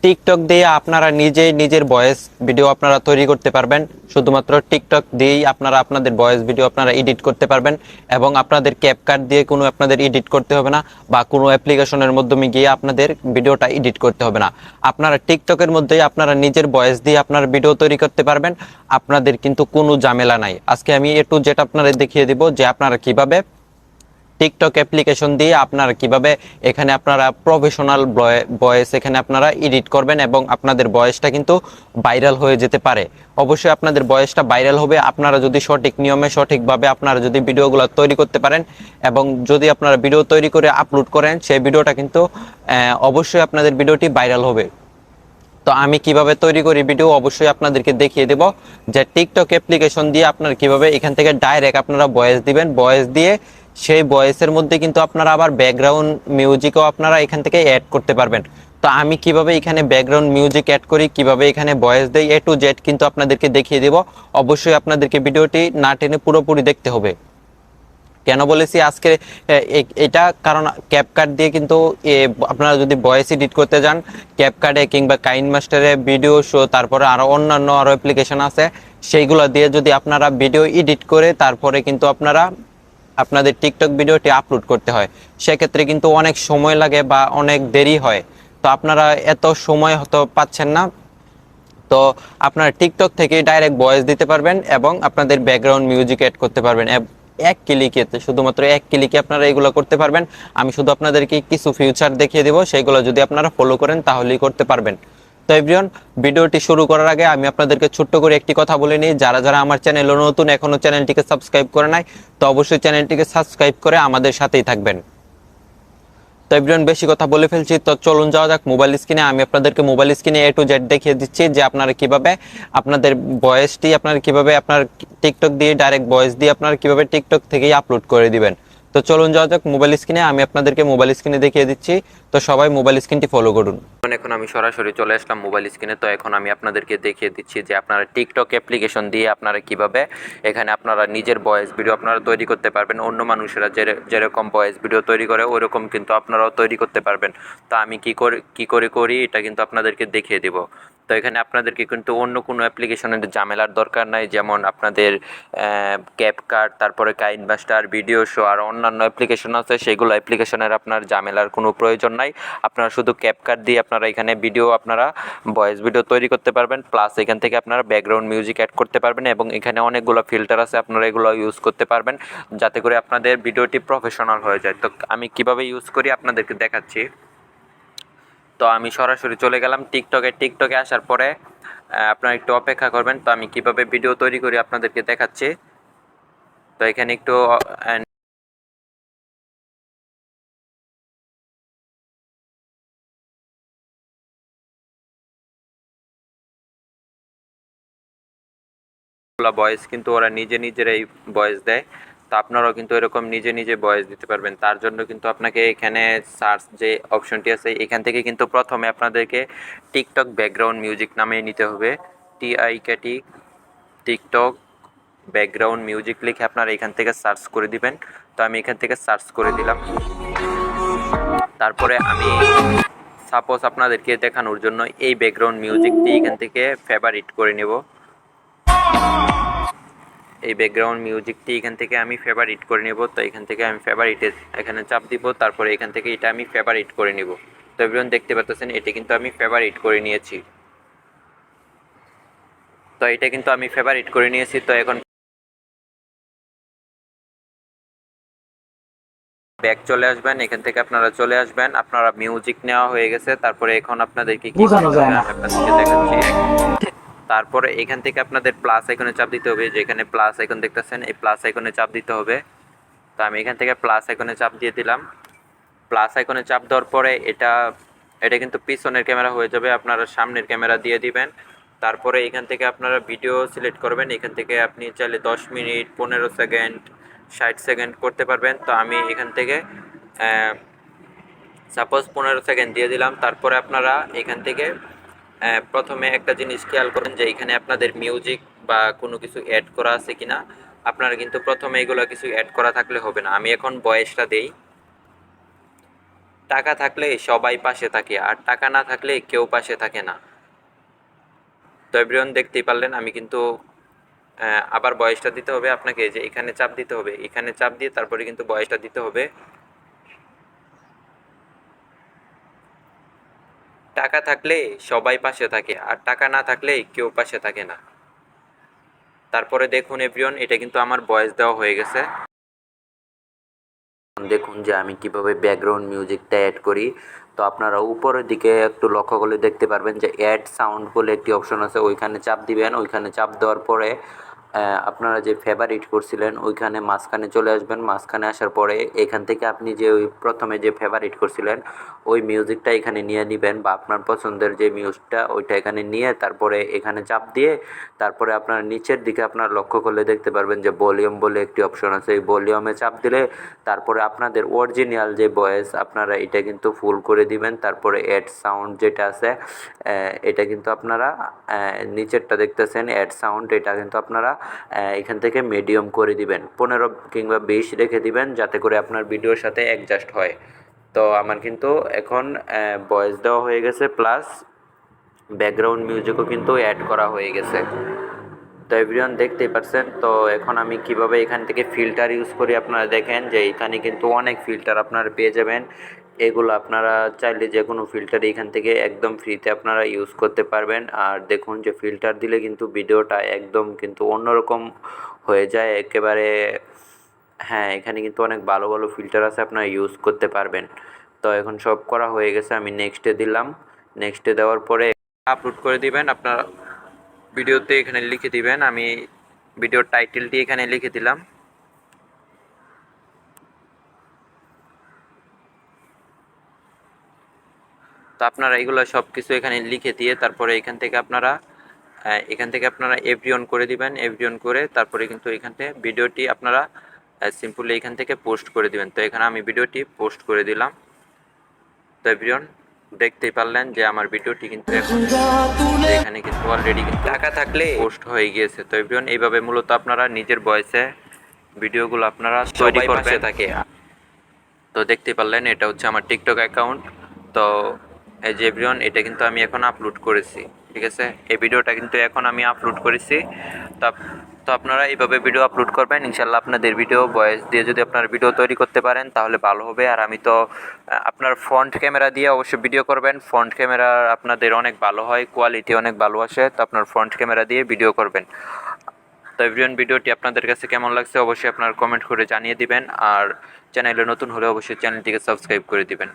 TikTok দিয়ে আপনারা নিজেই নিজের ভয়েস ভিডিও আপনারা তৈরি করতে পারবেন। শুধুমাত্র টিকটক দিয়েই আপনারা আপনাদের ভয়েস ভিডিও আপনারা এডিট করতে পারবেন এবং আপনাদের ক্যাপকাট দিয়ে কোনো আপনাদের এডিট করতে হবে না বা কোনো অ্যাপ্লিকেশনের মাধ্যমে গিয়ে আপনাদের ভিডিওটা এডিট করতে হবে না। আপনারা টিকটকের মধ্যেই আপনারা নিজের ভয়েস দিয়ে আপনার ভিডিও তৈরি করতে পারবেন। আপনাদের কিন্তু কোনো ঝামেলা নাই। আজকে আমি একটু যেটা আপনারা দেখিয়ে দিব যে আপনারা কিভাবে টিকটক অ্যাপ্লিকেশন দিয়ে আপনারা কিভাবে এখানে আপনারা প্রফেশনাল ভয়েস এখানে আপনারা এডিট করবেন এবং আপনাদের ভয়েসটা কিন্তু ভাইরাল হয়ে যেতে পারে। অবশ্যই আপনাদের ভয়েসটা ভাইরাল হবে আপনারা যদি সঠিক নিয়মে সঠিকভাবে আপনারা যদি ভিডিওগুলো তৈরি করতে পারেন এবং যদি আপনারা ভিডিও তৈরি করে আপলোড করেন সেই ভিডিওটা কিন্তু অবশ্যই আপনাদের ভিডিওটি ভাইরাল হবে। তো আমি কিভাবে তৈরি করি ভিডিও অবশ্যই আপনাদেরকে দেখিয়ে দেব যে টিকটক অ্যাপ্লিকেশন দিয়ে আপনারা কিভাবে এখান থেকে ডাইরেক্ট আপনারা ভয়েস দিবেন। ভয়েস দিয়ে সেই ভয়েসের মধ্যে কিন্তু আপনারা আবার ব্যাকগ্রাউন্ড মিউজিকও আপনারা এখান থেকে অ্যাড করতে পারবেন। তো আমি কিভাবে এখানে ব্যাকগ্রাউন্ড মিউজিক অ্যাড করি, কিভাবে এখানে ভয়েস দেই, A to Z কিন্তু আপনাদেরকে দেখিয়ে দেব। অবশ্যই আপনাদেরকে ভিডিওটি না টেনে পুরোপুরি দেখতে হবে। কেন বলেছি আজকে এটা, কারণ ক্যাপকাট দিয়ে কিন্তু আপনারা যদি ভয়েস এডিট করতে যান ক্যাপকাটে কিংবা কাইনমাস্টারে ভিডিও শো তারপরে আরো অন্যান্য আরো অ্যাপ্লিকেশন আছে সেইগুলো দিয়ে যদি আপনারা ভিডিও এডিট করে তারপরে কিন্তু আপনারা আপনাদের টিকটক ভিডিওটি আপলোড করতে হয়, সেক্ষেত্রে কিন্তু অনেক সময় লাগে বা অনেক দেরি হয়। তো আপনারা এত সময় হয়তো পাচ্ছেন না, তো আপনারা টিকটক থেকে ডাইরেক্ট ভয়েস দিতে পারবেন এবং আপনাদের ব্যাকগ্রাউন্ড মিউজিক অ্যাড করতে পারবেন এক ক্লিকে। শুধুমাত্র এক ক্লিকে আপনারা এগুলো করতে পারবেন। আমি শুধু আপনাদেরকে কিছু ফিউচার দেখিয়ে দেব, সেইগুলো যদি আপনারা ফলো করেন তাহলেই করতে পারবেন। তো এভরিওয়ান, ভিডিওটি শুরু করার আগে আমি আপনাদেরকে ছোট্ট করে একটি কথা বলে নিই, যারা যারা আমার চ্যানেলে নতুন এখনো চ্যানেলটিকে সাবস্ক্রাইব করে নাই তো অবশ্যই চ্যানেলটিকে সাবস্ক্রাইব করে আমাদের সাথেই থাকবেন। তো এভরিওয়ান, বেশি কথা বলে ফেলছি, তো চলুন যাওয়া যাক মোবাইল স্ক্রিনে। আমি আপনাদেরকে মোবাইল স্ক্রিনে A to Z দেখিয়ে দিচ্ছি যে আপনারা কিভাবে আপনাদের ভয়েসটি আপনারা কিভাবে আপনার টিকটক দিয়ে ডাইরেক্ট ভয়েস দিয়ে আপনারা কিভাবে টিকটক থেকেই আপলোড করে দিবেন। তো চলুন যাওয়া যাক মোবাইল স্ক্রিনে, আমি আপনাদেরকে মোবাইল স্ক্রিনে দেখিয়ে দিচ্ছি। তো সবাই মোবাইল স্ক্রিনটি ফলো করুন। এখন আমি সরাসরি চলে আসলাম মোবাইল স্ক্রিনে। তো এখন আমি আপনাদেরকে দেখিয়ে দিচ্ছি যে আপনারা টিকটক অ্যাপ্লিকেশন দিয়ে আপনারা কিভাবে এখানে আপনারা নিজের ভয়েস ভিডিও আপনারা তৈরি করতে পারবেন। অন্য মানুষেরা যেরকম ভয়েস ভিডিও তৈরি করে ওইরকম কিন্তু আপনারাও তৈরি করতে পারবেন। তো আমি কি করে করি এটা কিন্তু আপনাদেরকে দেখিয়ে দেব। তো এখানে আপনাদেরকে কিন্তু অন্য কোনো অ্যাপ্লিকেশনের ঝামেলার দরকার নাই, যেমন আপনাদের ক্যাপকাট, তারপরে কাইনমাস্টার, ভিডিও শো আর অন্যান্য অ্যাপ্লিকেশন আছে, সেগুলো অ্যাপ্লিকেশনের আপনার ঝামেলার কোনো প্রয়োজন নাই। আপনারা শুধু ক্যাপকাট দিয়ে আপনারা এখানে ভিডিও আপনারা ভয়েস ভিডিও তৈরি করতে পারবেন, প্লাস এখান থেকে আপনারা ব্যাকগ্রাউন্ড মিউজিক অ্যাড করতে পারবেন এবং এখানে অনেকগুলো ফিল্টার আছে, আপনারা এগুলো ইউজ করতে পারবেন যাতে করে আপনাদের ভিডিওটি প্রফেশনাল হয়ে যায়। তো আমি কিভাবে ইউজ করি আপনাদেরকে দেখাচ্ছি। তো আমি সরাসরি চলে গেলাম টিকটকে আসার পরে আপনারা একটু অপেক্ষা করবেন। তো আমি কিভাবে ভিডিও তৈরি করি আপনাদেরকে দেখাচ্ছি। তো এখানে একটু ভয়েস কিন্তু ওরা নিজেরাই ভয়েস দেয়। তো আপনারাও কিন্তু এরকম নিজে ভয়েস দিতে পারবেন। তার জন্য কিন্তু আপনাকে এখানে সার্চ যে অপশনটি আছে এখান থেকে কিন্তু প্রথমে আপনাদেরকে টিকটক ব্যাকগ্রাউন্ড মিউজিক নামে নিতে হবে। TIKT টিকটক ব্যাকগ্রাউন্ড মিউজিক লিখে আপনারা এখান থেকে সার্চ করে দিবেন। তো আমি এখান থেকে সার্চ করে দিলাম। তারপরে আমি সাপোজ আপনাদেরকে দেখানোর জন্য এই ব্যাকগ্রাউন্ড মিউজিকটি এখান থেকে ফেভারিট করে নেব। এই ব্যাকগ্রাউন্ড মিউজিকটি এখান থেকে আমি ফেভারিট করে নেব। তো এখান থেকে আমি ফেভারিটে এখানে চাপ দিব, তারপরে এখান থেকে এটা আমি ফেভারিট করে নেব। তো এভরিওয়ান দেখতে পাচ্ছেন এটা কিন্তু আমি ফেভারিট করে নিয়েছি। তো এটা কিন্তু আমি ফেভারিট করে নিয়েছি। তো এখন ব্যাক চলে আসবেন, এখান থেকে আপনারা চলে আসবেন, আপনারা মিউজিক নেওয়া হয়ে গেছে। তারপরে এখন আপনাদেরকে কি করতে হবে আমি আপনাদেরকে দেখাচ্ছি। তারপরে এখান থেকে আপনাদের প্লাস আইকনে চাপ দিতে হবে, যেখানে প্লাস আইকন দেখতেছেন এই প্লাস আইকনে চাপ দিতে হবে। তো আমি এখান থেকে প্লাস আইকনে চাপ দিয়ে দিলাম। প্লাস আইকনে চাপ দেওয়ার পরে এটা কিন্তু পিছনের ক্যামেরা হয়ে যাবে, আপনারা সামনের ক্যামেরা দিয়ে দিবেন। তারপরে এখান থেকে আপনারা ভিডিও সিলেক্ট করবেন, এখান থেকে আপনি চাইলে 10 মিনিট, 15 সেকেন্ড, 60 সেকেন্ড করতে পারবেন। তো আমি এখান থেকে সাপোজ 15 সেকেন্ড দিয়ে দিলাম। তারপরে আপনারা এখান থেকে প্রথমে একটা জিনিস খেয়াল করেন যে এখানে আপনাদের মিউজিক বা কোনো কিছু অ্যাড করা আছে কিনা। আপনারা কিন্তু প্রথমে এগুলো কিছু অ্যাড করা থাকলে হবে না। আমি এখন ভয়েসটা দেই। টাকা থাকলে সবাই পাশে থাকে, আর টাকা না থাকলে কেউ পাশে থাকে না। তো এভরিওয়ান দেখতেই পারলেন আমি কিন্তু আবার বয়সটা দিতে হবে আপনাকে, যে এখানে চাপ দিতে হবে, এখানে চাপ দিয়ে তারপরে কিন্তু বয়সটা দিতে হবে। টাকা থাকলে সবাই পাশে থাকে, আর টাকা না থাকলে কেউ পাশে থাকে না। তারপরে দেখুন এভরিওয়ান, এটা কিন্তু আমার ভয়েস দেওয়া হয়ে গেছে। দেখুন যে আমি কিভাবে ব্যাকগ্রাউন্ড মিউজিকটা অ্যাড করি। তো আপনারা উপরের দিকে একটু লক্ষ্য করলে দেখতে পারবেন যে অ্যাড সাউন্ড বলে একটি অপশন আছে, ওইখানে চাপ দিবেন। ওইখানে চাপ দেওয়ার পরে আপনারা যে ফেভারিট করছিলেন ওইখানে মাঝখানে চলে আসবেন। মাঝখানে আসার পরে এখান থেকে আপনি যে ওই প্রথমে যে ফেভারিট করছিলেন ওই মিউজিকটা এখানে নিয়ে নেবেন, বা আপনার পছন্দের যে মিউজিকটা ওইটা এখানে নিয়ে তারপরে এখানে চাপ দিয়ে তারপরে আপনার নিচের দিকে আপনার লক্ষ্য করলে দেখতে পারবেন যে ভলিউম বলে একটি অপশন আছে। এই ভলিউমে চাপ দিলে তারপরে আপনাদের অরিজিনাল যে ভয়েস আপনারা এটা কিন্তু ফুল করে দিবেন। তারপরে অ্যাড সাউন্ড যেটা আছে এটা কিন্তু আপনারা নিচেরটা দেখতেছেন অ্যাড সাউন্ড, এটা কিন্তু আপনারা এখান থেকে মিডিয়াম করে দিবেন, 15 কিংবা 20 রেখে দিবেন যাতে করে আপনার ভিডিওর সাথে অ্যাডজাস্ট হয়। তো আমার কিন্তু এখন ভয়েস দেওয়া হয়ে গেছে, প্লাস ব্যাকগ্রাউন্ড মিউজিকও কিন্তু অ্যাড করা হয়ে গেছে। তো এভরিওয়ান দেখতেই পাচ্ছেন। তো এখন আমি কিভাবে এখান থেকে ফিল্টার ইউজ করি আপনারা দেখেন যে এখানে কিন্তু অনেক ফিল্টার আপনারা পেয়ে যাবেন। এগুলো আপনারা চাইলে যে কোনো ফিল্টার এখান থেকে একদম ফ্রিতে আপনারা ইউজ করতে পারবেন। আর দেখুন যে ফিল্টার দিলে কিন্তু ভিডিওটা একদম কিন্তু অন্যরকম হয়ে যায় একেবারে। হ্যাঁ, এখানে কিন্তু অনেক ভালো ভালো ফিল্টার আছে, আপনারা ইউজ করতে পারবেন। তো এখন সব করা হয়ে গেছে, আমি নেক্সটে দিলাম। নেক্সটে দেওয়ার পরে আপলোড করে দিবেন। আপনার ভিডিওতে এখানে লিখে দিবেন, আমি ভিডিওর টাইটেলটি এখানে লিখে দিলাম। তো আপনারা এগুলো সব কিছু এখানে লিখে দিয়ে তারপরে এখান থেকে আপনারা এভরিওয়ান করে দিবেন। এভরিওয়ান করে তারপরে কিন্তু এখান থেকে ভিডিওটি আপনারা সিম্পলি এখান থেকে পোস্ট করে দিবেন। তো এখানে আমি ভিডিওটি পোস্ট করে দিলাম। তো এভরিওয়ান দেখতেই পারলেন যে আমার ভিডিওটি কিন্তু এখন এখানে কিন্তু অলরেডি কিন্তু টাকা থাকলে পোস্ট হয়ে গিয়েছে। তো এভরিওয়ান এইভাবে মূলত আপনারা নিজের ভয়েসে ভিডিওগুলো আপনারা তৈরি করতে থাকে। তো দেখতে পারলেন এটা হচ্ছে আমার টিকটক অ্যাকাউন্ট। তো এই যে এভরিওয়ান, এটা কিন্তু আমি এখন আপলোড করেছি, ঠিক আছে। এই ভিডিওটা কিন্তু এখন আমি আপলোড করেছি। তো তো আপনারা এইভাবে ভিডিও আপলোড করবেন, ইনশাল্লাহ আপনাদের ভিডিও ভয়েস দিয়ে যদি আপনার ভিডিও তৈরি করতে পারেন তাহলে ভালো হবে। আর আমি তো আপনার ফ্রন্ট ক্যামেরা দিয়ে অবশ্যই ভিডিও করবেন। ফ্রন্ট ক্যামেরা আপনাদের অনেক ভালো হয়, কোয়ালিটি অনেক ভালো আসে। তো আপনার ফ্রন্ট ক্যামেরা দিয়ে ভিডিও করবেন। তো এভরিওয়ান, ভিডিওটি আপনাদের কাছে কেমন লাগছে অবশ্যই আপনারা কমেন্ট করে জানিয়ে দিবেন। আর চ্যানেলে নতুন হলে অবশ্যই চ্যানেলটিকে সাবস্ক্রাইব করে দিবেন।